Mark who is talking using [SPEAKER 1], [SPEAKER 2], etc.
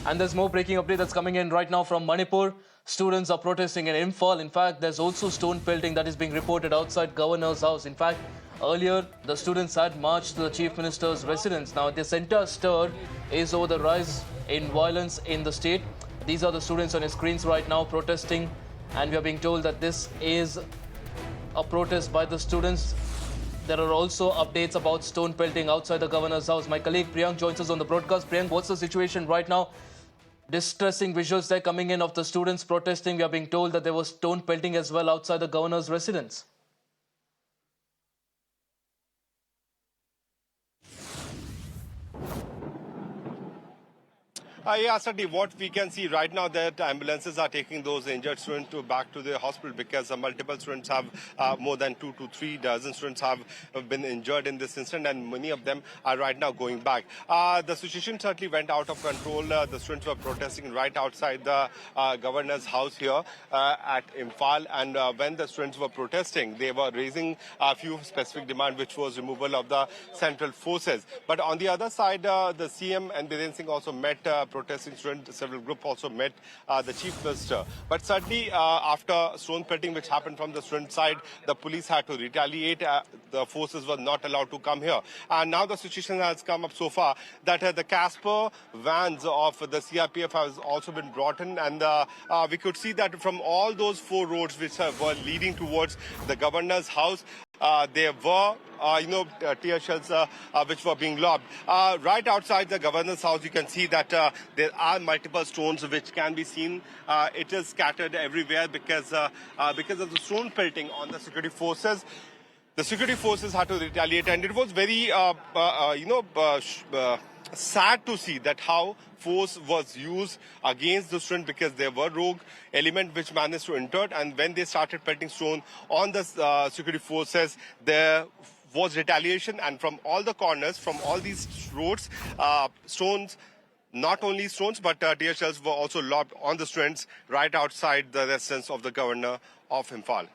[SPEAKER 1] And there's more breaking update that's coming in right now from Manipur. Students are protesting in Imphal. In fact, there's also stone pelting that is being reported outside Governor's house. In fact, earlier the students had marched to the Chief Minister's residence. Now, the center stir is over the rise in violence in the state. These are the students on your screens right now protesting, and we are being told that this is a protest by the students. There are also updates about stone pelting outside the Governor's house. My colleague Priyank joins us on the broadcast. Priyank, what's the situation right now? Distressing visuals there coming in of the students protesting. We are being told that there was stone pelting as well outside the Governor's residence.
[SPEAKER 2] Yeah, certainly. What we can see right now that ambulances are taking those injured students back to the hospital because multiple students have, more than 2 to 3 dozen students have been injured in this incident, and many of them are right now going back. The situation certainly went out of control. The students were protesting right outside the governor's house here at Imphal, and when the students were protesting, they were raising a few specific demands, which was removal of the central forces. But on the other side, the CM and Biren Singh also met protesting students. Several groups also met the Chief Minister. But certainly after stone pelting which happened from the student side, the police had to retaliate. The forces were not allowed to come here. And now the situation has come up so far that the Casper vans of the CRPF has also been brought in, and we could see that from all those 4 roads which were leading towards the governor's house, there were tear shells which were being lobbed. Right outside the governor's house, you can see that there are multiple stones which can be seen. It is scattered everywhere because of the stone pelting on the security forces. The security forces had to retaliate, and it was very, sad to see that how force was used against the student because there were rogue elements which managed to enter, and when they started pelting stone on the security forces, there was retaliation, and from all the corners, from all these roads, stones, not only stones but tear shells were also lobbed on the students right outside the residence of the governor of Imphal.